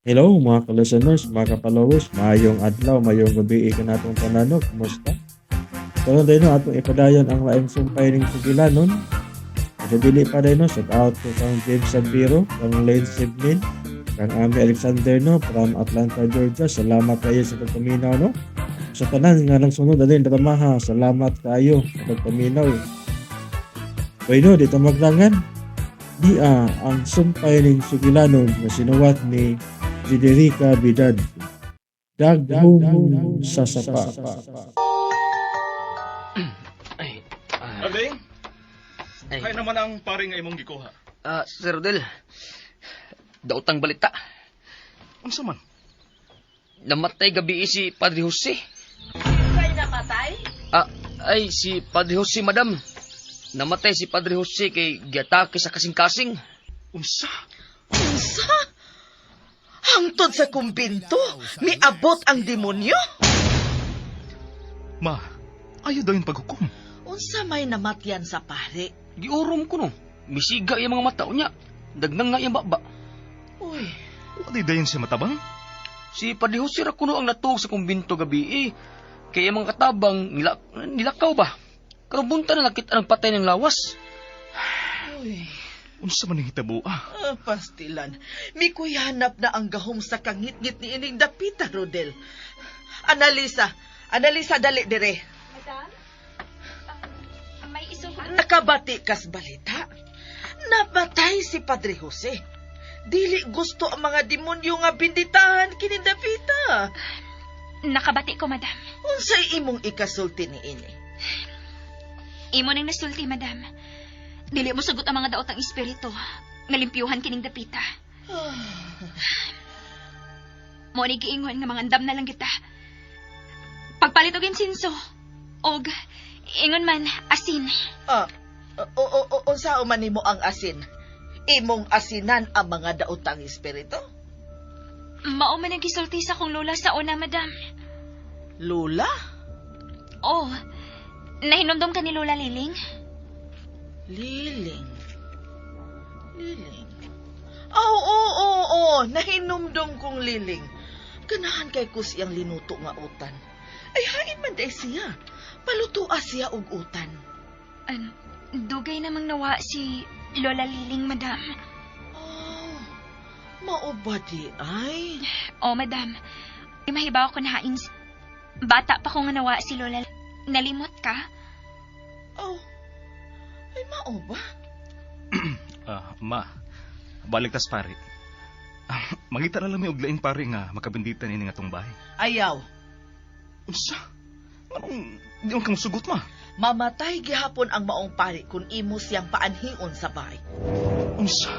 Hello mga ka-listeners, mga ka-followers, mayong adlaw, mayong gabi ka natong tanano, kumusta? Karon din no atong ipadayon ang laing sumpay ning Sugilanon. Sa dili pa rin no, shout out to kang James Sabiro, kang Lane Sibnin, kang Ami Alexander no from Atlanta, Georgia. Salamat kayo sa pagpaminaw no. Sa tanan nga nang sunod din dramaha, salamat kayo sa pagpaminaw. Bueno, dito maglangan. Ang sumpay ning Sugilanon na sinuwat ni Federica Bidad. Daghong sa sapa. Ay, Aling, ay, kaya naman ang paring ay mong gikuha. Sir Rodel, daotang balita. Unsa man? Namatay gabi si Padre Jose. Kay namatay? Ay, si Padre Jose, madam. Namatay si Padre Jose kay giatake sa kasing-kasing. Unsa? Unsa? Hangtod sa kumbinto? Miabot ang demonyo? Ma, ayaw daw yung paghukom. Unsa may namatyan sa pare? Giurom ko no. Misiga yung mga mata niya. Dagnang nga yung baba. Uy, Wadi dayon siya matabang? Si Padre Jose ra kuno ang natuog sa kumbinto gabi Kaya mga katabang nilakaw ba? Karubunta na nakita ng patay ng lawas. uy. Unsa man ang hitabo Pastilan. Mikuyanap na ang gahom sa kangit-ngit ni ining dapita, Rodel. Analisa, dali dire. Madam? May isuhan? Nakabati kas balita. Nabatay si Padre Jose. Dili gusto ang mga demonyo nga binditahan kini dapita. Nakabati ko, madam. Unsay imong ikasulti ni ini? Imo nang nasulti, madam. Dili mo sagot ang mga daotang espiritu. Ngalimpyuhan kining dapita. Mo ni giingon nga mga andam na lang kita. Pagpalit og insinso. Og, ingon man, asin. Unsa man nimo ang asin? Imong asinan ang mga daotang espiritu? Mao man ang gisulti sa kong lola sa una, madam. Lula? Oh, nahinomdom ka ni Lola Liling? Liling. Oo. Nahinumdum kong liling. Ganahan kay ko siyang linuto nga utan. Ay, hain man day siya. Palutua siya og utan. Dugay namang nawa si Lola Liling, madam. Oh, mao di ay? Oh, madam. Mahibaw ko na hain. Bata pa ko nga nawa si Lola. Nalimot ka? Oh, ay mao ba? Ma, balik tas pare. Mangita na lang may uglaing pare nga makabinditan ini nga tong bahay. Ayaw. Unsa? Anong di man kang sugot ma? Mamatay gihapon ang maong pari kung imo siyang paanhion sa bahay. Unsa?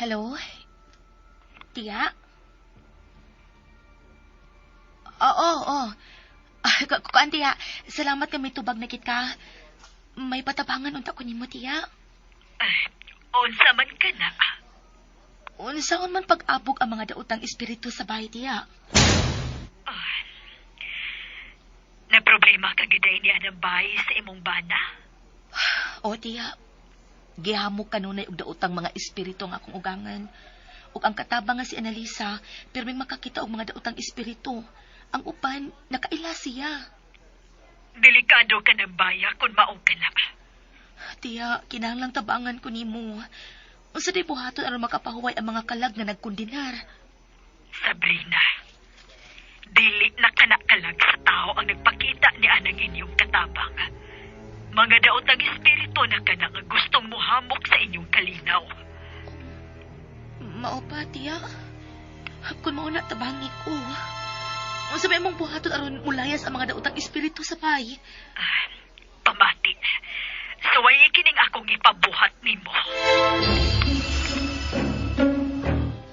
Hello? Tia? Oo. Kuan, Tia. Salamat ka may tubag na kita. May patabangan unta ko nimo, Tia. Unsa man ka na? Unsaon man pag-abog ang mga daotang espiritu sa bahay, Tia. Na problema ka giday niya ng bahay sa imong bana? O, Tia. Gihamok kanunay og daotang mga espiritu nga akong ugangan. Ug ang katabang nga si Annalisa, pero may makakita og mga daotang espiritu. Ang upan, nakaila siya. Delikado ka ng baya kung maong ka na. Tiya, kinahanglang tabangan ko nimo. Unsa day buhaton aron makapahuway ang mga kalag nga nagkundinar. Sabrina, dili na kanakalag sa tao ang nagpakita ni anang inyong katabang. Mga daotang espiritu na ka na nga gustong muhamok sa inyong kalinaw. Mao pa, tiya. Kung mao na tabangi ko. Unsa may mong buhaton aron mulayas ang mga daotang espiritu sa bahay? Pamati, suway kining akong ipabuhat nimo.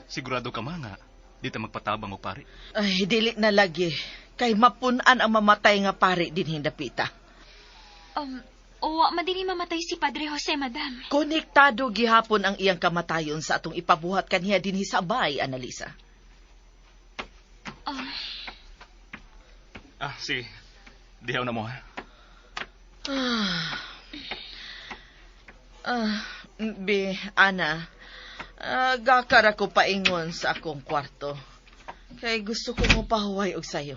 Sigurado ka ma nga di ta magpatabang og pare. Ay, dili na lagi. Kay mapunan ang mamatay nga pari din hindapita. Wa madili mamatay si Padre Jose, madam. Konektado gihapon ang iyang kamatayon sa atong ipabuhat kaniya dinhi sa bay, Annalisa. Sige. Dihaw na mo ha. Ana, gakar ako paingon sa akong kwarto. Kay gusto ko mo pahuway og sayo.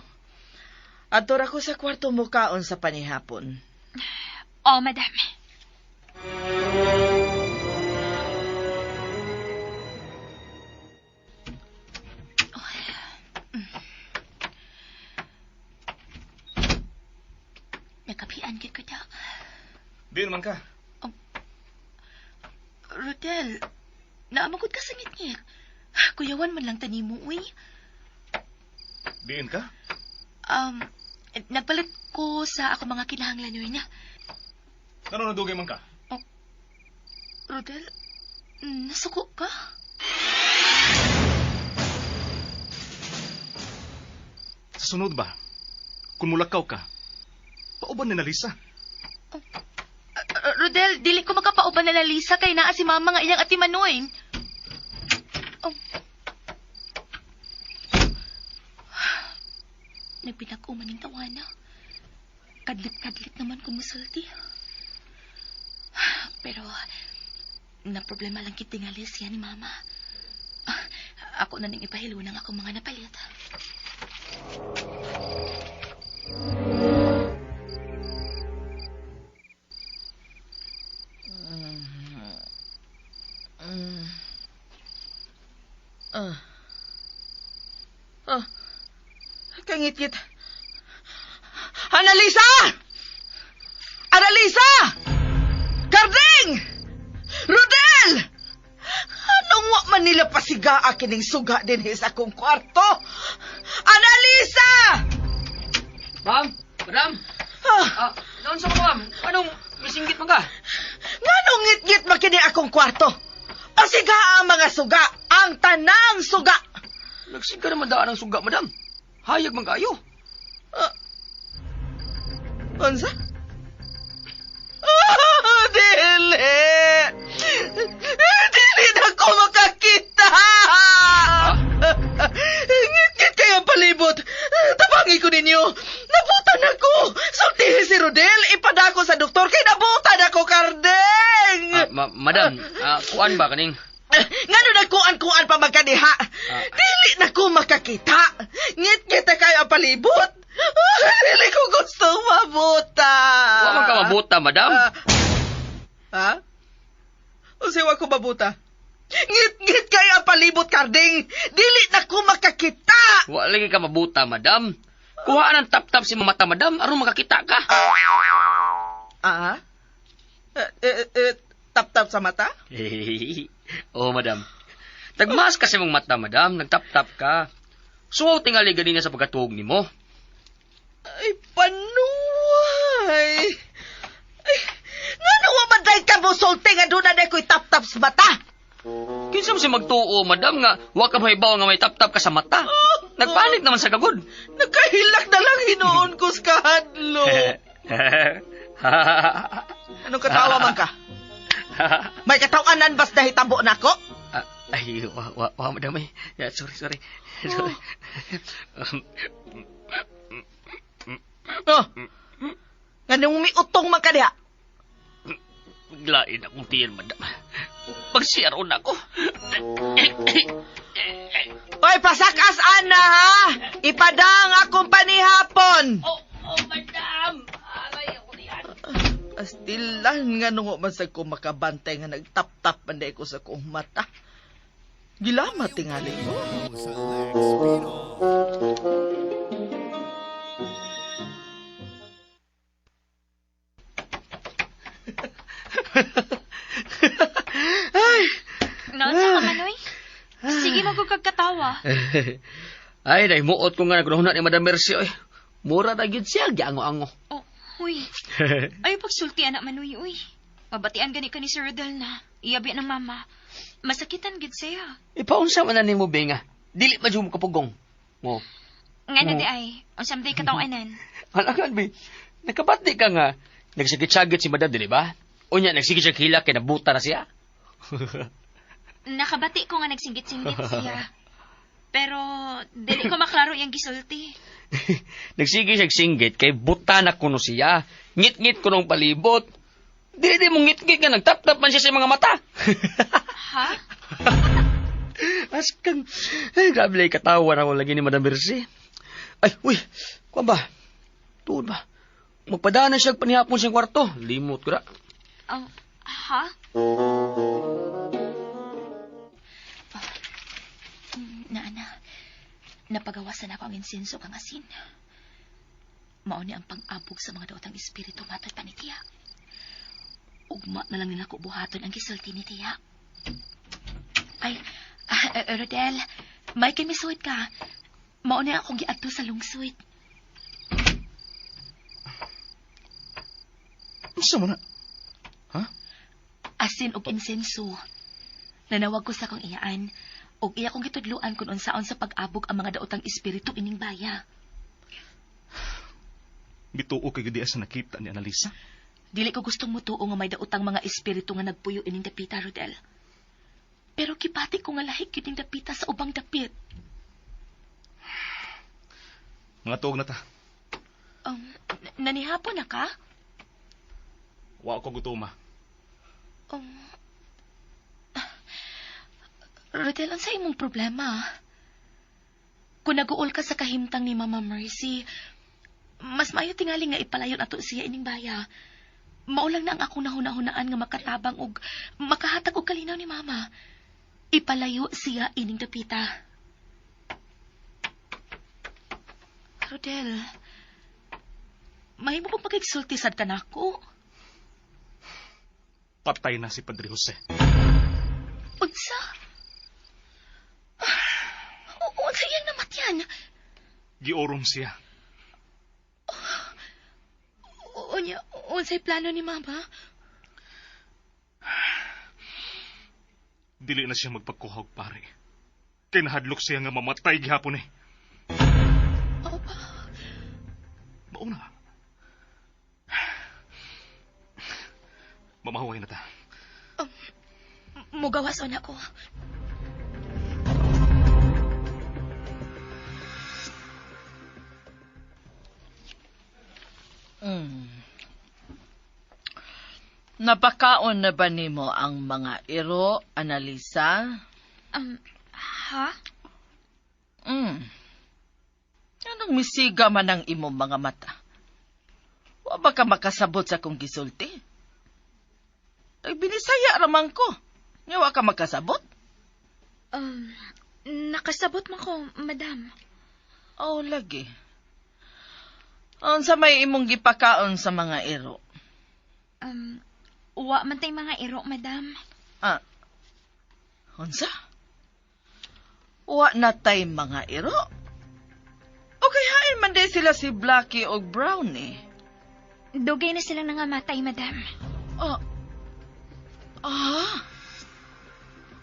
Ator ako sa kwarto mo kaon sa panihapon. Oh, madam. Nakapian gid ko da. Di naman ka. Rodel, naamagod ka sa ngit-ngit. Kuyawan man lang tanimo, uy. Diin ka? Nagpalit ko sa ako mga kinahanglan yun niya. Ano nadugay man ka? Rodel, nasuko ka? Sa sunod ba? Kung mulakaw ka, pauban ni na Lisa. Rodel, dili ko makapauban na Lisa kay naa si mama nga iyang ati Manoy. Nagpinag-uman ng tawana. Kadlit-kadlit naman kung masulti. Pero, na problema lang kitingali siya ni mama. Ako na ning ipahilo ng akong mga napalit. Kangit-ngit. Annalisa! Annalisa! Karding! Rodel! Anong wa man nila pasiga kining suga din sa akong kwarto? Annalisa! Ma'am? Madam? Naon sa mga ma'am? Anong misinggit mo ka? Nganong ngit-ngit makini akong kwarto? Pasiga ang mga suga, ang tanang suga. Nagsiga naman daan ang suga, madam. Hayag man kayo. Unsa? Dili! Dili na ko makakita! Ngit-ngit kaya palibot. Tabangi ko ninyo. Nabutan ako. Sultihin si Rodel. Ipadako sa doktor kay nabutan ako, Kardeng. Madam, kuan ba kaning? Ngano nagkuan-kuan pa magkadiha? Dili na ko makakita. Ngit-ngit na kayo ang palibot. Dili ko gusto mabuta. Wa man ka mabuta, madam. Ha? O siya ko mabuta? Ngit-ngit kayo ang palibot, Karding. Dili na ko makakita. Wa lagi ka mabuta, madam. Kuhaan ang tap-tap si mamata, madam. Aron makakita ka. Tap-tap sa mata? Oo, madam. Tagmas kasi mong mata, madam. Nagtap-tap ka. So, tingali ganina sa pagkatuog ni mo. Ay, panuay. Ay, nga nawa maday ka mo sulti nga doon na ko'y tap-tap sa mata. Kinsa mo si magtuo, madam, nga wa ka mahibaw nga may tap-tap ka sa mata. Nagpanik naman sa kagod. Nagkahilak na lang hinoon ko sa kahadlo. Anong katawa man ka? May katawanan bas na hitabo na ko? Ay, madam, ay. Sorry. Ganong may utong man ka diha? Biglain akong tiyan, madam. Pagsiyaron ako. Hoy, pasakas, Ana, ha? Ipadang akong panihapon. Madam! Aray ako niyan. Astilan nga nung masag ko makabantay nga nagtap-tap panday ko sa kong mata. Gilama tingali ko. Ay! Noon sa Manoy? Sige magkagkatawa. Ay, nahimuot ko nga nagruhunan ni Madam Mercy. Oy. Mura na gyud siya, giango-ango. Oh, uy. Ay, pagsulti anak Manoy, uy. Mabatian gani ka ni Sir Rodel na. Iyabi ng mama. Masakitan gid siya. Ipaunsa man na nimo, Benga. Dili pa mo kapugong. Mo. Nga na di ay. Unsam day katawanan. Alakan, Be. Nakabati ka nga. Nagsagit-sagit si Madam, di ba? Unya, nagsigit siya hila kaya nabuta na siya. Nakabati ko nga nagsinggit-singgit siya. Pero, dili ko maklaro yung gisulti. Nagsige siya singgit kay buta na kuno siya. Ngit-ngit ko nung palibot. Di mong ngit-ngit nga nagtap-tap man siya sa mga mata. Ha? Askang, ay, grabe lang katawan ako lagi ni Madam Mercy. Ay, uy, kuwan ba? Tuod ba? Magpadaan na siya panihapon siyang kwarto. Limot ko na. Ha? Naana, napagawasan ako ang insenso kang asin. Mauni ang pang-abog sa mga daotang espiritu matay pa ni Tiya. Ugma na lang nila ko buhaton ang gisulti ni Tiya. Ay, Rodel, may kimisuit ka. Mauni akong giadto sa lungsuit. Gusto mo na? Ha? Asin og insenso. Nanawag ko sa kong iyaan, og iya kong gitudluan kung unsaon sa pag-abog ang mga daotang espiritu ining baya. Bituo kay gudi sa nakita ni Annalisa. Dili ko gustong mutuo nga may daotang mga espiritu nga nagpuyo ining dapita, Rodel. Pero kipati ko nga lahik ining dapita sa ubang dapit. Mga tuog na ta. Nanihapon na ka? Wa ko gutuma. Rodel, ang sa imong problema? Kung nag-uol ka sa kahimtang ni Mama Mercy, mas maayo tingali nga ipalayon ato siya ining baya. Maulang na ang akong nahuna-hunaan nga makatabang og makahatag og kalinaw ni Mama. Ipalayo siya ining dapita. Rodel, mahimo bang pagigsultisad ka nako? Patay na si Padre Jose. Unsa? Unsa yan namatyan? Giorong siya. Unsay plano ni Mama? Dili na siya magpagkuhog, pare. Kay nahadlok siya nga mamatay gihapon eh. Mauna. Mamahuway na ta. Mugawason ako. Napakaon na ba nimo ang mga iro, Annalisa? Ha? Anong misiga man ang imong mga mata? Wa ba ka makasabot sa kong gisulti? Ay, binisaya raman ko. Nga wa ka makasabot? Nakasabot mo ko, Madam. Oh, lagi. Sa may imong gipakaon sa mga iro? Wa man tay mga iro, Madam. Unsa? Wa na tay mga iro? Okay, hain man day sila si Blackie o Brownie. Dugay na sila nangamatay, Madam.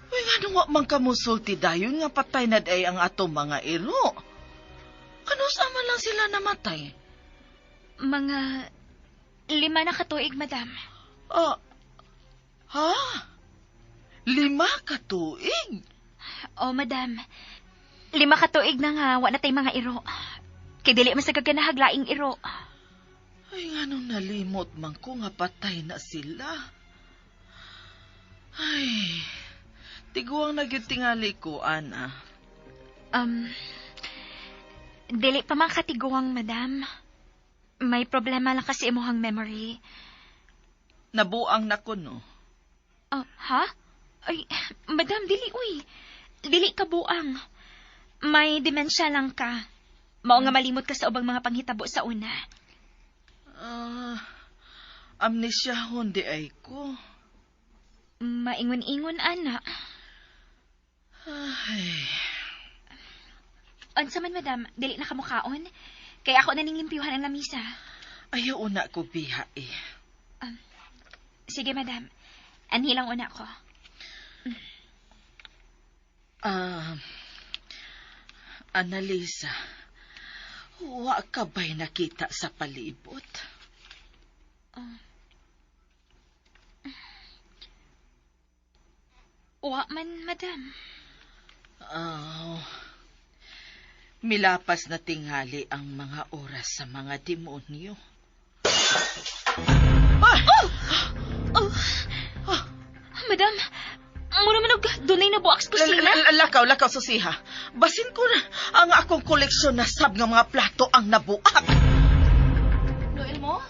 Uy, nga nung wa man kamusulti dayon nga patay na day ang atong mga iro. Kanusa man lang sila namatay? Mga 5 na katuig, Madam. 5 ka tuig? Oh, Madam. 5 katuig na nga, wa na tay mga iro. Kay dili man sa gaganahaglaing iro. Ay, nga nung nalimot man ko nga patay na sila. Ay, tiguang na gyud tingali ko, Ana. Dili pa man katiguang, Madam. May problema lang kasi imuhang memory. Nabuang na ko, no? Ha? Ay, Madam, dili, uy. Dili ka buang. May demensya lang ka. Mao nga malimot ka sa ubang mga panghitabo sa una. Amnesya hindi ay ko. Maingon-ingon, ana. Ay. Unsa man, Madam, dili na kamukaon? Kaya ako naninglimpyuhan ang lamisa. Ayaw una ko biha eh. Sige, Madam. Anhilang una ko. Annalisa, wa ka ba'y nakita sa palibot? Wa man, Madam. Milapas na tingali ang mga oras sa mga demonyo. Madam, mo naman dunay na buwak sa kusina. Lakaw, susiha. Basin ko na ang akong koleksyon na sab nga mga plato ang nabuak. Noel mo?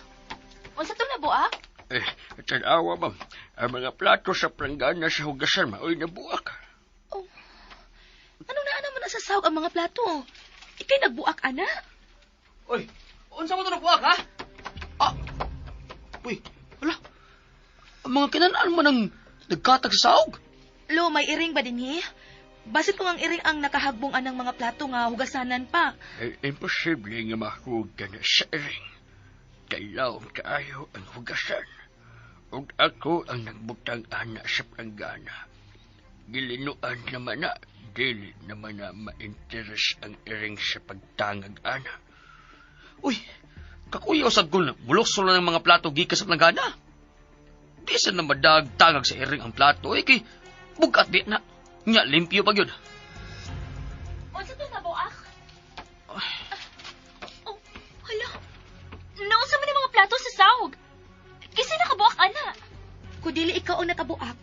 Unsa to na buwak? Tanawa, ma'am. Ang mga plato sa planggana sa hugasan, maoy nabuak. Oh. Ano na naman sa sahog ang mga plato? Ikay nagbuak, ana? Uy, unsa mo ito nabuak, ha? Uy, wala. Ang mga kinanaan mo nang nagkatag sa sahog. Lo, may iring ba din Basit ko ang iring ang nakahagbong anang mga plato nga hugasanan pa. Imposible nga mahug ka na sa iring. Kailaw kaayo ang hugasan. Ug ako ang nagbutang ana sa planggana. Gilinuan naman na, dili naman na ma-interes ang iring sa pagtangag ana. Uy, kakuyaw sad ko na bulokso lang ng mga plato gikas sa planggana. Di sa na madagtangag sa iring ang plato, kay bugat di na. Nya, limpyo pag yun. Unsa to na buak? Oh, hala. Naunsa man yung mga plato sa sahog? Kasi nakabuak, ana. Kung dili ikaw ang nakabuak,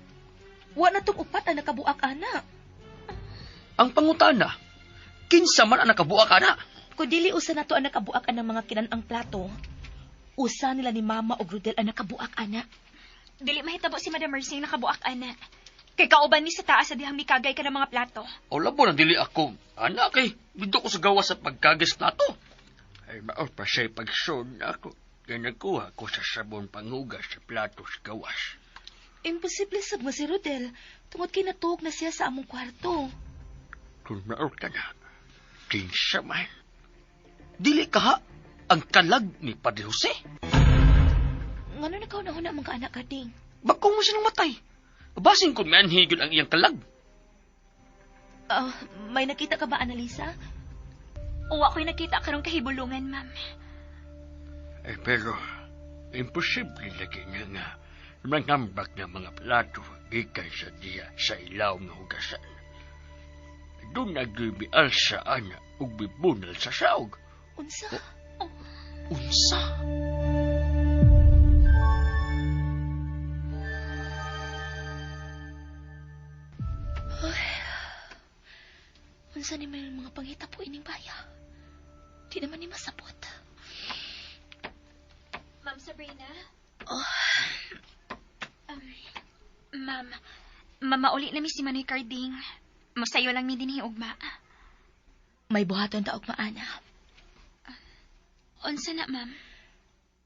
wa na tong upat ang nakabuak, ana. Ang pangutana, kinsa man ang nakabuak ana. Kung dili usa na to ang nakabuak ang mga kinanang plato, usa nila ni Mama o Grudel ang nakabuak, ana. Dili mahitabo si Madam Mercy ang nakabuak, ana. Kay kauban ni sa taas sa dihang mikagay ka ng mga plato. O labo na dili ako. Ana kay, dito ko sa gawas sa pagkagis plato. Ay maor pa siya pagsun ako. Kaya nagkuha ko sa sabon panghugas sa plato sa gawas. Imposible sab mo si Rodel. Tungod kay natuog na siya sa among kwarto. Kung maor ka na, kinsa man. Dili ka ha, ang kalag ni Padre Jose. Ngano na kauna-una mga anak kading? Bakong mo silang matay. Basin kung man higil ang iyang kalag. May nakita ka ba, Annalisa? O ako'y nakita karong kahibulungan, ma'am. Pero, imposible lagi nga nga mangambak ng mga plato gikan sa diya sa ilaw nga hugasan. Doon nagbibial sa ana ug bibunal sa saog. Unsa? Unsa? Unsa ni may mga pangita po ining baya? Di naman ni masabot. Ma'am Sabrina? Ma'am, mamauli na mi si Manoy Carding. Masayo lang mi dinhi ugma. May buhaton ta ugma, ana. Unsa na, ma'am?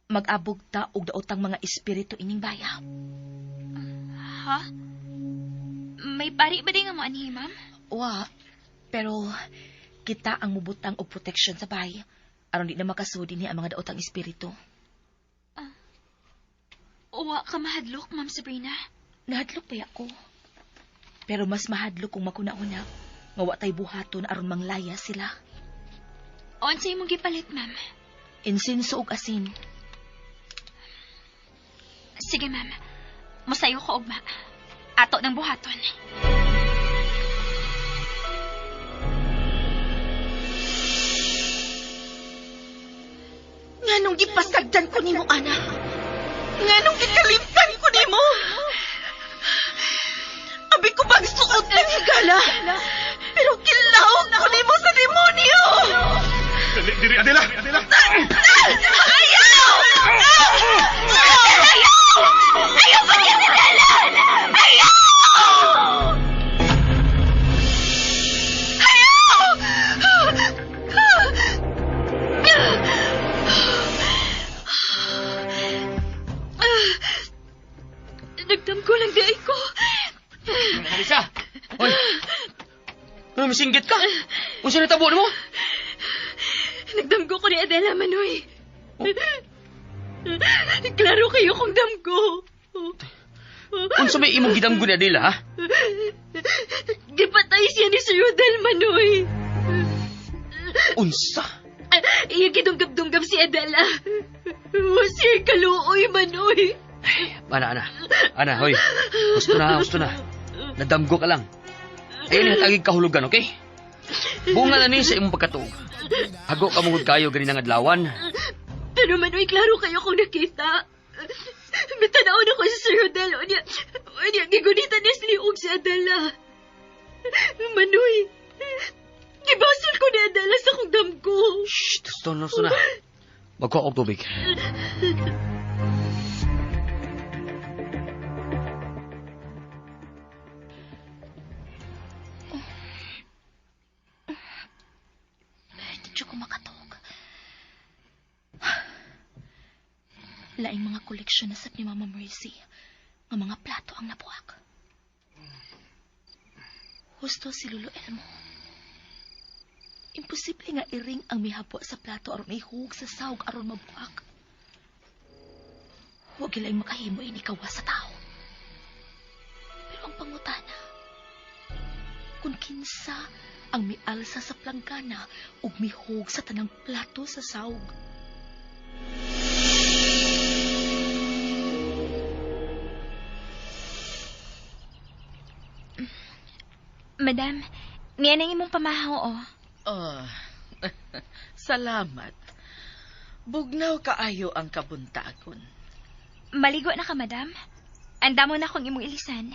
Mag-abog ta og daotang mga espiritu ining baya. Ha? May pari ba din nga mo anhi, ma'am? Wa. Pero kita ang mubutang og protection sa bahay aron di na makasudi ni ang mga daotang espiritu. Wa ka mahadlok, Ma'am Sabrina? Nahadlok pa ako. Pero mas mahadlok kung makuna-una nga wa tay buhaton aron manglaya sila. Unsay imong gipalit, ma'am? Insinso ug asin. Sige, ma'am. Masayo ko ugma. Ato ng buhaton. Nganong gipasagdan ko nimo, ana? Nganong gikalimtan ko nimo? Abi ko bang suot ng higala? Pero kilawag ko nimo sa demonyo! Diri, Adela! Ayaw! Ayaw! Ayaw pa niya si Dela! Ayaw! Nagdamgo lang di ko. Alisa! Hoy! Ano, masinggit ka? Kung sino tabo mo? Nagdamgo ko ni Adela, Manoy. Klaro kayo kung damgo. Kung sa may imong gidamgo ni Adela, ha? Gipatay siya ni Sir Rodel, Manoy. Unsa? Iya gidunggab-dunggab si Adela. Sir Kaluoy, Manoy. Ana, hoy. Gusto na. Nadamgo ka lang. Ayun yung tagig kahulugan, okay? Bunga na ni sa imong pagkatuog. Hago ka mungod kayo ganin ang adlawan. Pero Manoy, klaro kayo kung nakita. Bitanaw na ko si Sir Rodel. O niya, gigunitan niya siliog si Adela. Manoy, gibasol ko ni Adela sa kong damgo. Shh, Tuston na. Magkuha kong tubig. Hindi ko makatog. Laing mga koleksyon na sa ni Mama Mercy. Nga mga plato ang nabuak. Husto si Lolo Elmo. Imposible nga iring ang mihapo sa plato aron ihug sa sawg aron mabuak. Huwag ilang makahimo ini kawa sa tao. Pero ang pangutana, kung kinsa ang mialsa sa planggana ug mihug sa tanang plato sa sawg. Madam, niyan ang imong pamahaw, oh. Oh, salamat. Bugnaw kaayo ang kabuntagon. Maligo na ka, madam. Anda mo na akong imong ilisan.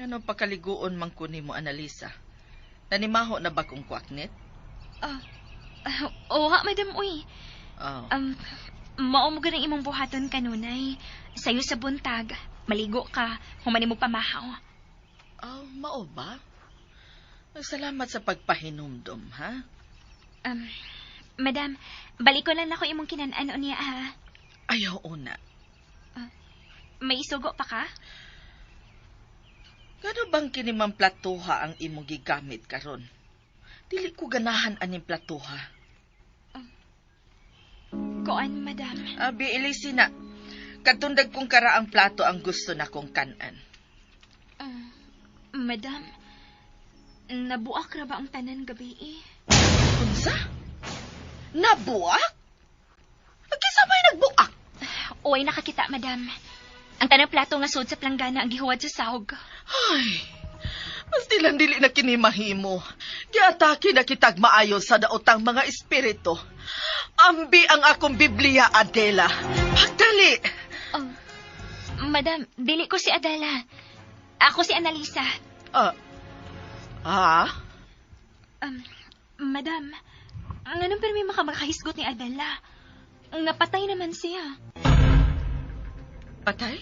Ano pakaliguon man kunin mo, Annalisa? Nanimaho na ba kong kwaknet? Oo, madam, uy. Oh. Maumugan ang imong buhaton kanunay. Sayo sa buntag, maligo ka, humani mo pamahaw. Oh, mao ba? Salamat sa pagpahinumdom, ha? Madam, balik ko lang ako imong kinan-ano niya, ha? Ayaw una. May isugo pa ka? Gano bang kinimang platuha ang imo gigamit karon? Dili ko ganahan aning platuha. Koan, madam? Abi, ilisi na. Katundag kong karaang plato ang gusto na kong kanan. Madam, nabuak ra ba ang tanan gabi, eh? Unsa? Nabuak? Kinsa may nagbuak? Uy, nakakita, madam. Ang tanang plato nga sud sa planggana ang gihuwad sa sahog. Ay, mas nilang dili na kinimahimo. Giatake na kitag maayo sa daotang mga espiritu. Ambi ang akong Biblia, Adela. Pagdali! Madam, dili ko si Adela. Ako si Annalisa. Madam, anong pero may makahisgot ni Adela? Napatay naman siya. Patay?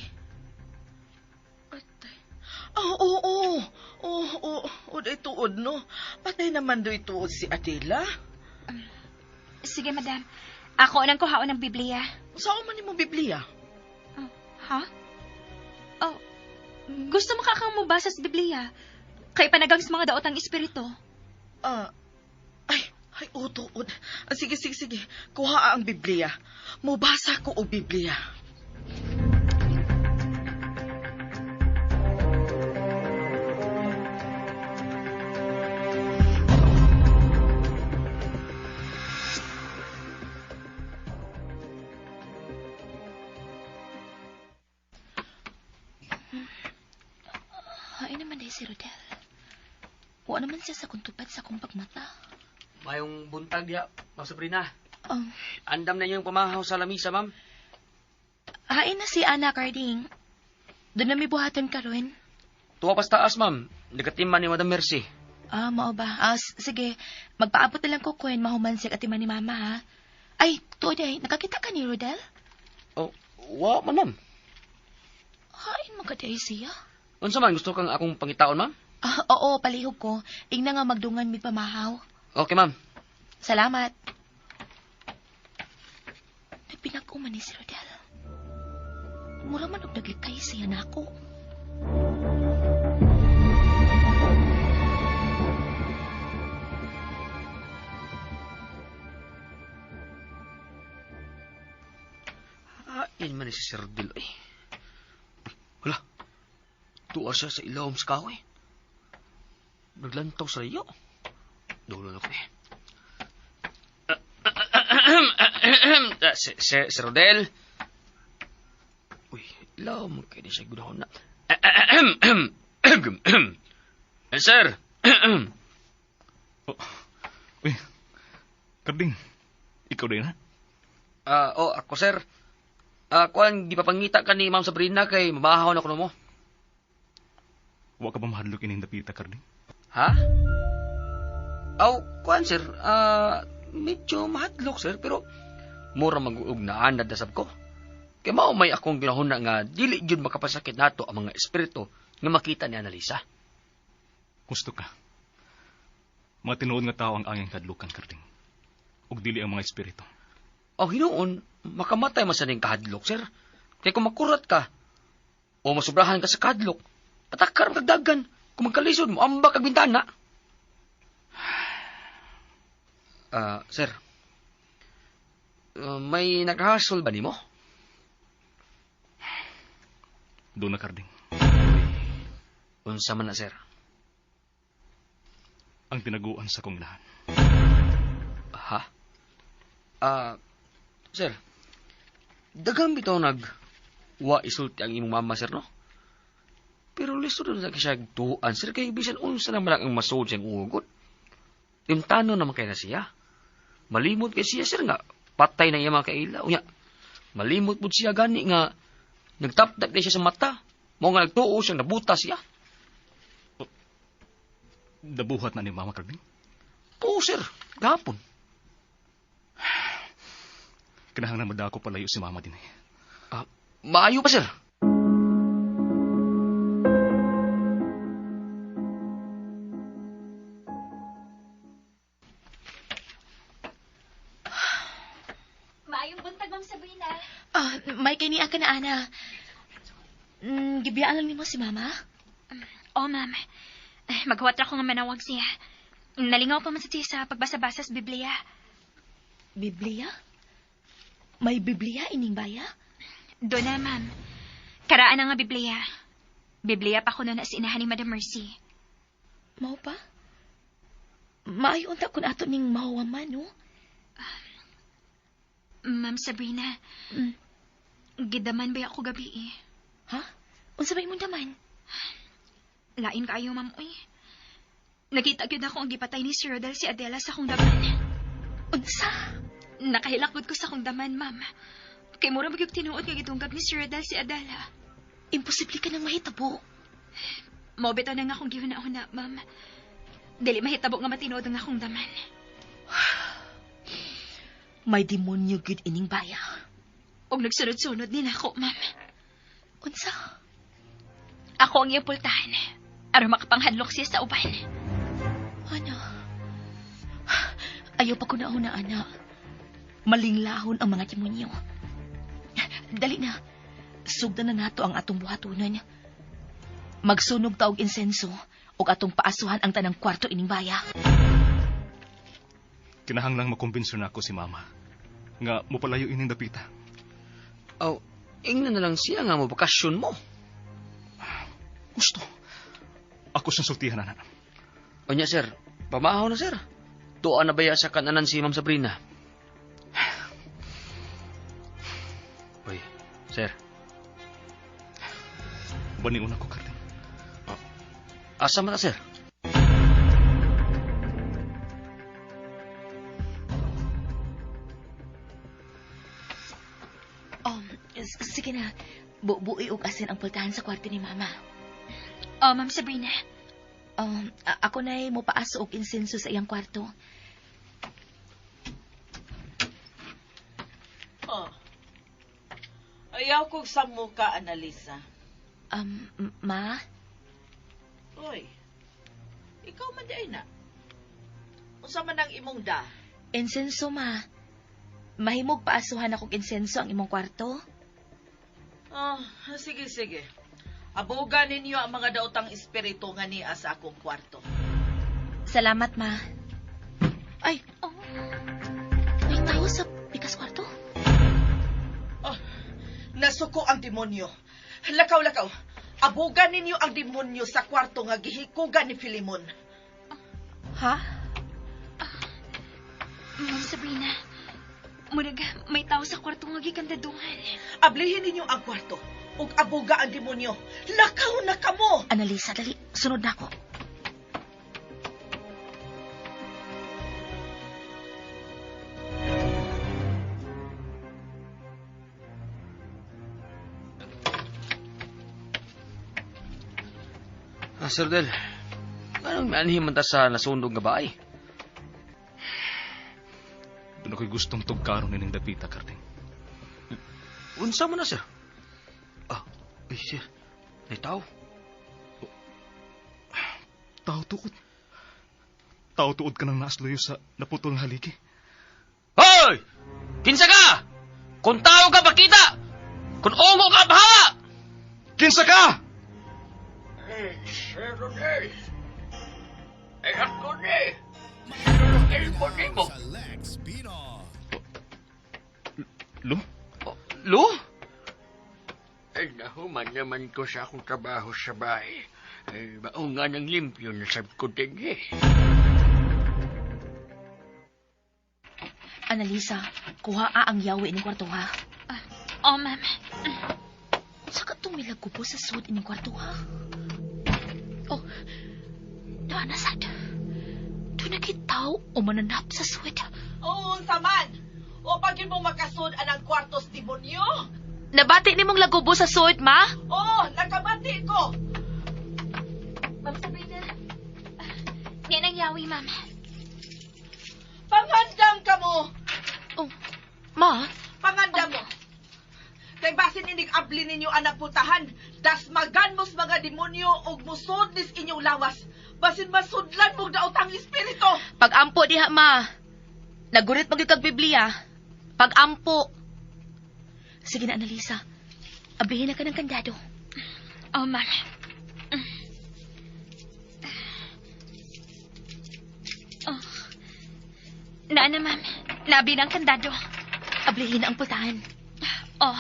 Patay? Oo. Uday tuod, no? Patay naman do'y tuod si Adela. Sige, madam. Ako nang kuhaon ng Biblia. Saan man mo Biblia? Ha? Gusto mo kakang mabasa sa Biblia? Kay panagang sa mga daotang espiritu. Ay, tuod. Sige. Kuha ang Biblia. Mubasa ko o Biblia. Ay naman dahil si Rodel. Wa naman siya sa kuntupad sa kong pagmata. Mayong buntag ya, Ma'am Sabrina. Oh. Andam na yung pamahaw sa lamisa, ma'am. Hain na si Ana Carding. Doon na may buhatan ka rin. Tuwa pas taas, ma'am. Nagatiman ni Madam Mercy. Mao ba? Sige. Magpaabot na lang ko kung mahumansik at iman ni Mama, ha? Ay, Today, nakakita ka ni Rodel? Oh, wa man, ma'am. Hain magaday siya. Unsa man, gusto kang akong pangitaon, ma'am? Oo, palihog ko. Ingna nga magdungan mi pamahaw. Okay, ma'am. Salamat. Nagpinag-uman ni si Rodel. Mura man og naglikay siya na ako. Hain man ni si Sir Rodel, ay. Hala, tuwa siya sa ilawom sa kahoy. Naglantaw sa iyo. Dulo na ko eh. Sir Rodel. Uy, ilaw mo kayo siya gunahon na. Sir. Uy, Carding, ikaw din, ha? Ako, sir. Kuan, gipapangita ka ni Ma'am Sabrina kay mabahaw na kuno mo. Wa ka ba mahadlok ining dapita, Karding? Ha? Kuan, sir. Medyo mahadlok, sir, pero mura mag-uog na anad dasab ko. Kaya maumay akong ginahuna nga dili jud makapasakit nato ang mga espiritu nga makita ni Annalisa. Gusto ka. Mga tinuod nga tao ang angin kadlukan, Karding. Ug dili ang mga espiritu. Hinoon, makamatay masaning kahadlok, sir. Kaya kung makurat ka, o masubrahan ka sa kahadlok, patakar ang kagdagan. Kung magkalisod mo, ambak ang bintana. Sir, may naghasol ba ni mo? Doon na, Karding. Unsa man na, sir? Ang tinaguan sa kong lahan. Ha? Sir, dagang bitaw wa isulti ang imong mama, sir, no? Pero lisod na siya tuan, sir, kay bisan unsa naman ang masod siyang ugot. Timtano naman kay na siya. Malimot kay siya, sir, nga patay na iya mga kaila. Unya, malimot po siya gani nga nagtaptap na siya sa mata. Mo nga nagtuo siya, nabuta siya. Dabuhat na ni Mama, Karding? Oo, sir, gapon. Kinahanglan madako palayo si Mama din eh. Maayo pa, sir. Maayong buntag, Ma'am Sabrina. May kay niya ka na, Ana. Gibiyaan lang nimo si Mama? Oh, Ma'am. Maghuwat ra ko nga manawag siya. Nalingaw pa man sa tiya sa pagbasa-basa sa Biblia. Biblia? May Biblia ining baya? Doon na, Ma'am. Karaan na nga Biblia. Biblia pa ko na si inahan ni Madam Mercy. Mao pa? Maayo unta kun ato ning mahuwaman, no? Ma'am Sabrina, gidaman ba ako gabi eh? Ha? Unsa ba imong daman? Lain kaayo, Ma'am, uy. Nakita gyud ako ang gipatay ni Sir Rodel si Adela sa akong daman. Unsa? Nakahilakbot ko sa akong daman, Ma'am. Kay mura magyug tinuod nga gitunggab ni Sir Rodel si Adela. Imposible ka nang mahitabo. Mao bitaw na nga akong gihuna-huna, Ma'am. Dili mahitabo nga matinuod ang akong daman. May demonyo gyud ining baya. Og nagsunod-sunod nila ako, Ma'am. Unsa? Ako ang iyang pultahan. Aron makapanghadlok siya sa uban. Ana? Ayaw pa ko na una, Ana. Malinglahon ang mga demonyo. Dali na. Sugdan na nato ang atong buhatunan. Magsunog ta og insenso ug atong paasuhan ang tanang kwarto ining baya. Kinahanglang makumbinso na ako si Mama. Nga mupalayo ining dapita. Ingnan na lang siya nga mo bakasyon mo. Gusto. Ako sa sultihan na. Onya, sir, pamahaw na, sir. Tuan na baya sa kananan si Ma'am Sabrina. Uy, sir. Baniuna ko, Karding. Asa man na, sir? Sige na. Bubuoy og asin ang pultahan sa kwarto ni Mama. Oh, Ma'am Sabrina. Ako na'y mo paaso og insenso sa iyang kwarto. Ayaw kong sa muka, Annalisa. Ma? Oy, ikaw man di na. Unsa man ang imong da? Insenso, Ma. Mahimog paasuhan akong insenso ang imong kwarto? Sige. Aboga ninyo ang mga daotang espiritu nga niya sa akong kwarto. Salamat, Ma. Ay! Oh. May tao sa pikas kwarto? Nasuko ang demonyo. Lakaw. Aboga ninyo ang demonyo sa kwarto nga gihikugan ni Filimon. Ha? Ma'am Sabrina, murag may tao sa kwarto nga gikandadungan. Ablihin ninyo ang kwarto ug aboga ang demonyo. Lakaw na kamo! Annalisa, dali. Sunod na ako. Sir Del, anong nanhim man ta sa nasundog nga bahay? Doon ako'y gustong tugkaron ining dapita, Karding. Unsa man na, sir? Ay, sir. May tao. Tao tuod. Tao tuod ka nang naasloyo sa naputol nga haligi. Hoy! Kinsa ka? Kung tao ka, pakita! Kung ongo ka, bahala! Kinsa ka? Sir Rodel. Ay, ako ni. Elmo ni mo. Lo? Lu? Ay, nahuman naman ko sa akong trabaho sa bahay. Ay, baong nga ng limpyo na sab ko din eh. Annalisa, kuha ang yawi ining kwarto ha. Oh, ma'am. Saka tumilag ko po sa sud ining kwarto ha. Oh, doon na sad. Doon nakitaw o mananap sa sud. Oo, saman. O pag yun mong makasud anang kwartos demonyo? Nabati ni mong lagubo sa sud, ma? Oo, nakabati ko. Ma'am Sabrina. Yan ang yawi, ma'am. Pangandam ka mo. Oh, ma? Pangandam mo. Kay basin inig abli ninyo anak putahan, das maganmos mga demonyo og musod nis inyong lawas. Basin masudlan mong daotang espiritu. Pag-ampo diha, ma. Nagurit mag kag Biblia. Pag-ampo. Sige na, Annalisa. Ablihin na ka ng kandado. Oh, ma'am. Oh. Na, ma'am. Nabi ng kandado. Ablihin na ang pultahan. Oh.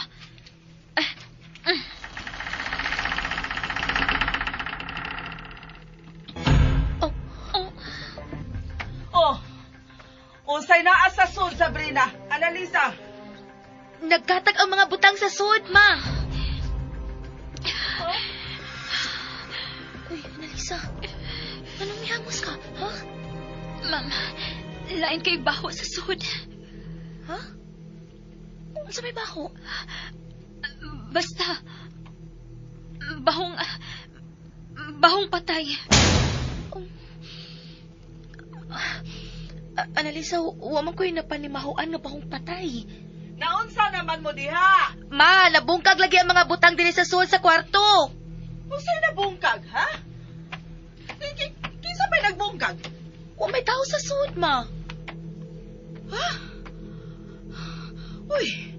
Oh, oh. Oh. Unsay naa sa sud, Sabrina. Annalisa. Nagkatag ang mga butang sa sud, ma. Uy, Annalisa. Anong mihangos ka, ha? Ma'am, lain kay baho sa sud. Ha? Ano sa may baho? Basta, bahong patay. Annalisa, wa man ko'y napanimahuan na bahong patay. Naunsa naman mo diha? Ma, nabungkag lagi ang mga butang diri sa sud sa kwarto. Unsay nabungkag, ha? Kinsa may nagbungkag? Wa may tao sa sud, ma. Ha? Uy,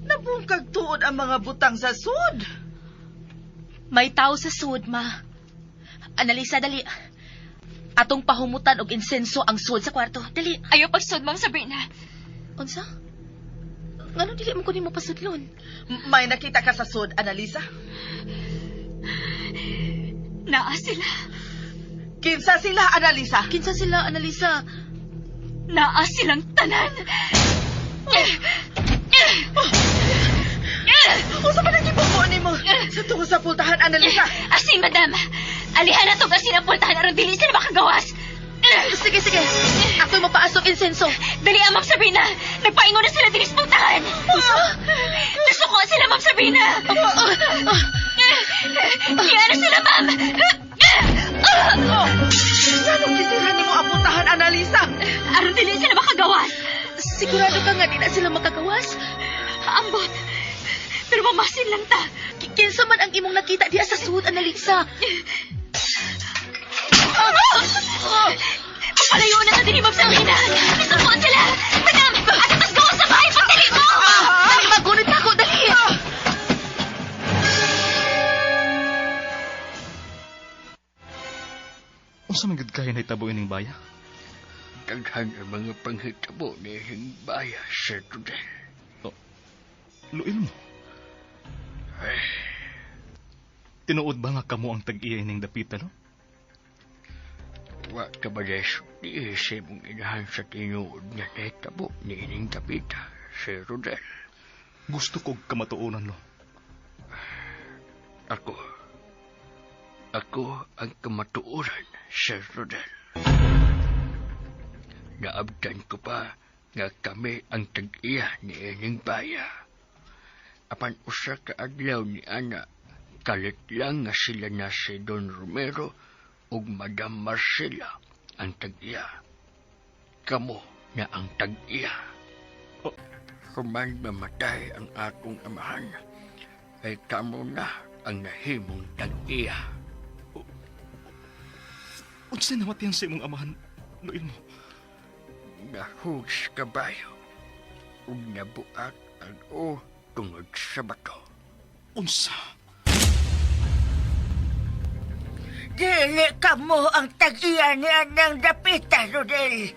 nabungkag tuod ang mga butang sa sud. May tao sa sud, ma. Annalisa, dali. Atong pahumutan og insenso ang sud sa kwarto. Dali. Ayaw pagsud, Ma'am Sabrina. Unsa? Ngano dili mo kunin mo pasudlon? May nakita ka sa sud, Annalisa? Naa sila. Kinsa sila, Annalisa? Kinsa sila, Annalisa? Naa silang tanan. Unsa pa nagibubuo nimo sa tungo sa pultahan, Annalisa? Asi, madam. Alihan na to kasi napultahan aron dili sila makagawas. Sige, sige. Ako'y mapaasok insenso. Dali, Ma'am Sabrina. Nagpaingon na sila dili sa pultahan. Nasuko sila, Ma'am Sabrina. Iyan na sila, Ma'am. Anong kisira nimo ang pultahan, Annalisa? Aron dili sila makagawas. Sigurado ka nga di na sila makagawas? Ambot. Pero mamasin lang ta. Kinsa man ang imong nakita diha sa sud, Annalisa? Papalayo na sa dinibab sa Sabrina. Isusuan sila. Madam, atatas gawa sa bahay. Pagdali mo. Dali, magunit na ako. Dali. Unsa man gid kaya nahitabo ining baya? Daghan ang mga panghitabo ni hing baya, Sir Rodel. Luil mo. Tinuod ba nga kamo ang tag-iya ining dapita, no? Wa ka ba deso di isip mong inahan sa tinuod nga nahitabo ni ining tapita, Sir Rodel. Gusto kog kamatuonan, no? Ako ang kamatuoran, Sir Rodel. Naabdan ko pa nga kami ang tag-iya ni ining baya. Apan usa ka adlaw ni ana Kalit lang nga sila na si Don Romero ug Madam Marcela ang tag-iya. Kamo na ang tag-iya. Human mamatay ang akong amahan, ay kamo na ang nahimong tag-iya. Unsa namatay ang sa imong amahan, Noel mo? Nahugs kabayo ug nabuak ang tungod sa bato. Unsa? Dili ka mo ang tag-iya niya ng dapita, Rodel.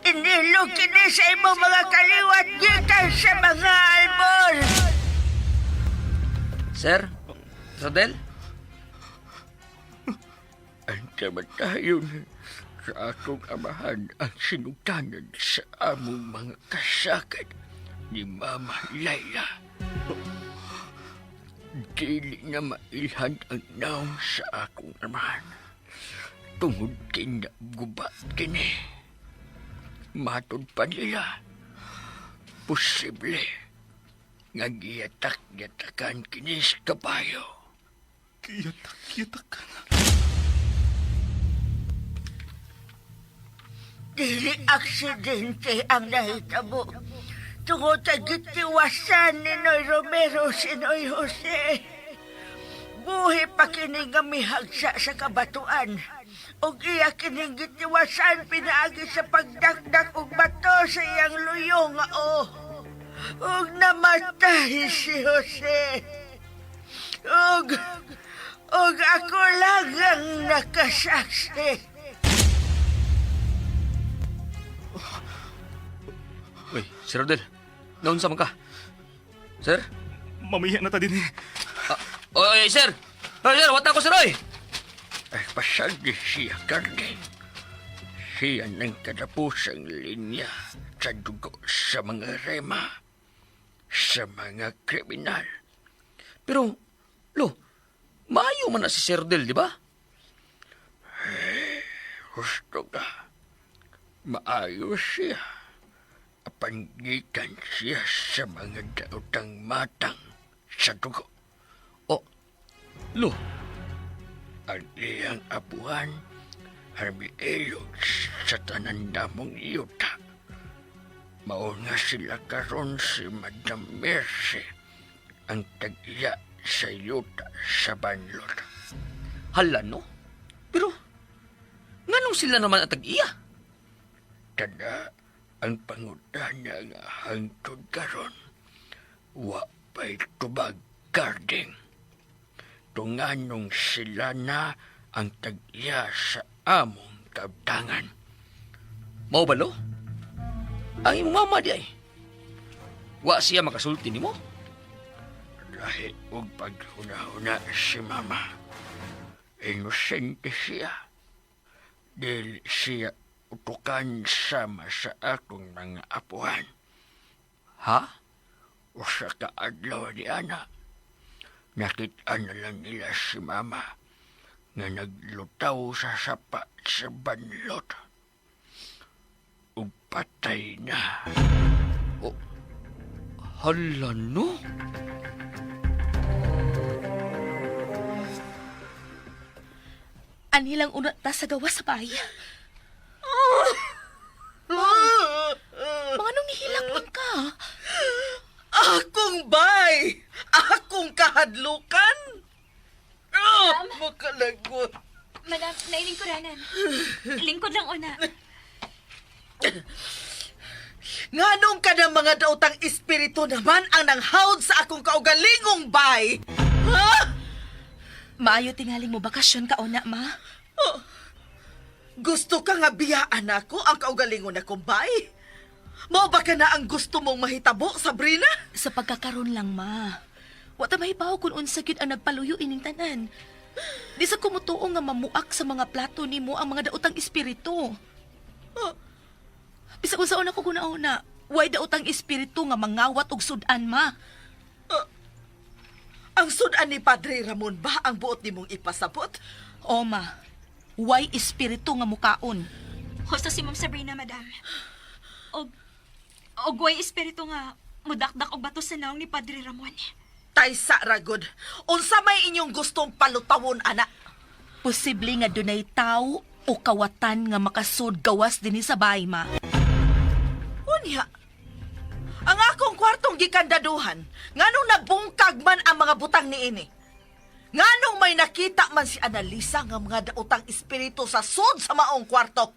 Inilog kini sa imong mga kaliwat gikan sa mga albor. Sir? Rodel? Ang kamatayon sa akong amahan ang sinugtanan sa among mga kasakit ni Mama Layla. Dili na mailhan ang naong sa akong amahan. Tungod kinagubat kini. Matod pa nila. Posible nga giyatak-yatakan kini sa kabayo. Kiyatak ka na. Dili aksidente ang nahitabo. Tungod sa gitiwasan ni Noy Romero si Noy Jose. Buhi pa kini nga mihagsa sa kabatuan. Og iya kining gitiwasan pinaagi sa pagdakdak og bato sa iyang luyo nga og namatay si Jose. Og ako lang ang nakasaksi. Uy, Sir Rodel. Naunsa man ka? Sir? Mamiya na ta din eh. Oy, sir! Oy, sir, wata ko, sir, oy! Ay pasagi siya karne. Siya ng katapusang linya sa dugo sa mga rema, sa mga kriminal. Pero, maayo man na si Sir Rodel, di ba? Gusto ka. Maayos siya. Apangikan siya sa mga daotang matang sa dugo. Ang iyang apuhan, harbielog sa tanandamong yuta. Mauna sila karon si Madam Mercy, ang tag-iya sa yuta sa banlod. Hala, no? Pero, nganong sila naman ang tag-iya? Tada, ang pangutana nga hangtod karon, wa pa'y tubag garding. Tunganong sila na ang tag-iya sa among kabtangan. Mao ba, lo? Ang imong mama di ay. Wa siya makasulti ni mo? Dahil og paghuna-huna si Mama, inosente siya. Dili siya utukan sama sa akong mga apuhan. Ha? O sa kaadlaw ni Ana, nakita na lang nila si Mama nga naglutaw sa sapa sa banlot. Ug patay na. Hala, no? Anilang una ta sa gawa sa bahay. Mga nung nihilak man ka. Akong bay! Akong kahadlukan! Makalagot. Madam, nailingkuranan. Lingkod lang una. Nganong ka ng mga daotang espiritu naman ang nanghawd sa akong kaugalingong bay? Ha? Maayo tingaling mo bakasyon ka una, ma. Gusto ka nga biyaan ako ang kaugalingon akong bay? Mao ba ka na ang gusto mong mahitabo, Sabrina? Sa pagkakaroon lang, ma. Wata mahibaw kung unsa gyud ang nagpaluyo ining tanan. Di sa kumutuo nga mamuak sa mga plato nimo ang mga daotang espiritu. Bisag unsaon ako guna-una, way daotang espiritu nga mangawat og sudan, ma. Ang sudan ni Padre Ramon ba ang buot nimong ipasabot? O, ma. Way espiritu nga mukaon. Husto si Ma'am Sabrina, madam. Og way espiritu nga mudakdak og bato sa naong ni Padre Ramon. Taysa ragod. Unsa may inyong gustong palutawon, ana? Posible nga dunay tao o kawatan nga makasud gawas dinhi sa bahay, ma. Unya, ang akong kwartong gikandaduhan, nganong nabungkag man ang mga butang niini? Nganong may nakita man si Annalisa nga mga daotang espiritu sa sud sa maong kwarto?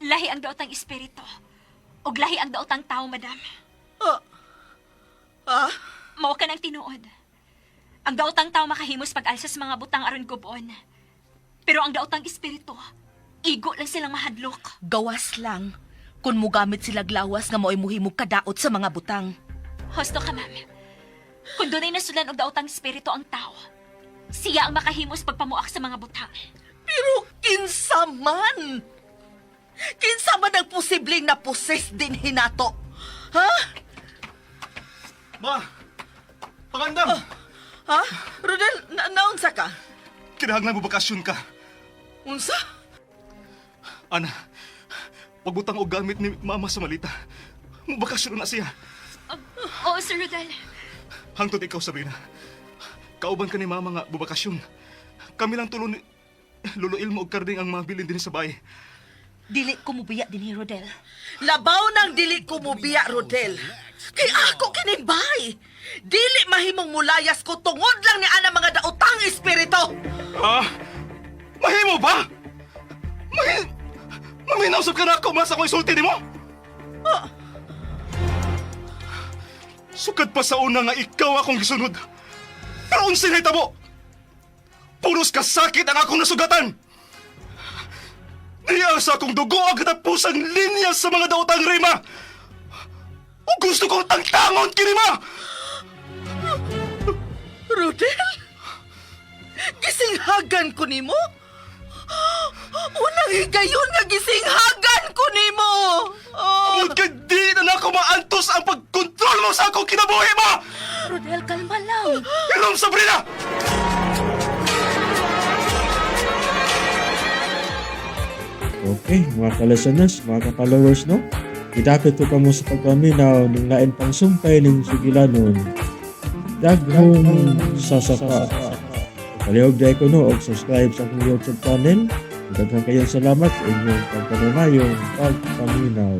Lahi ang daotang espiritu. Og lahi ang daotang tao, madam. Mao ka ng tinuod. Ang daotang tao makahimos pag-alsa sa mga butang aron gubon. Pero ang daotang espiritu, igo lang silang mahadlok. Gawas lang kung mugamit sila glawas nga mo'y muhimog kadaot sa mga butang. Hosto ka, ma'am. Kung dunay nasulan og daotang espiritu ang tao, siya ang makahimos pagpamuak sa mga butang. Pero kinsa man? Kinsa man ang posibleng naposes din hinato? Ha? Ma! Pangandam! Ha? Rodel, naunsa ka? Kinahanglan mo bakasyon ka. Unsa? Ana, pagbutang og gamit ni Mama sa malita. Mubakasyon na siya. Oo, Sir Rodel. Hangtod ikaw, Sabrina. Kauban ka ni Mama nga bubakasyon. Kami lang tulo ni Lolo Ilmo og karding ang mabilin din sa bahay. Dili ko mubiya dinhi, Rodel. Labaw nang dili ko mubiya, Rodel. Kay ako kinibay. Dili mahimong mulayas ko tungod lang ni ana mga daotang espiritu. Mahimo ba? Maminausap ka na ako mas ako isulti ni mo? Sukad pa sa una nga ikaw akong gisunod. Pero unsin ay tabo. Puros kasakit ang akong nasugatan. Niya sa akong dugo ang katapusang linya sa mga daotang rima. O gusto kong tangtangon kinima. Rodel? Gisinghagan ko nimo? Unang higayon nga gisinghagan ko nimo. Amod ka di na ako maantos ang pagkontrol mo sa akong kinabuhi mo. Rodel, kalma lang. Ilong, Sabrina! Okay, mga kalasanas, mga kapalowers, no? Idapit ko kamo sa pagpaminaw ng lain pang sumpay ng Sugilanon. Daghong sasapa. Palihog dahil ko, no? O subscribe sa akong YouTube channel. Daghang kayong salamat sa inyong pagpaminayong pagpaminaw.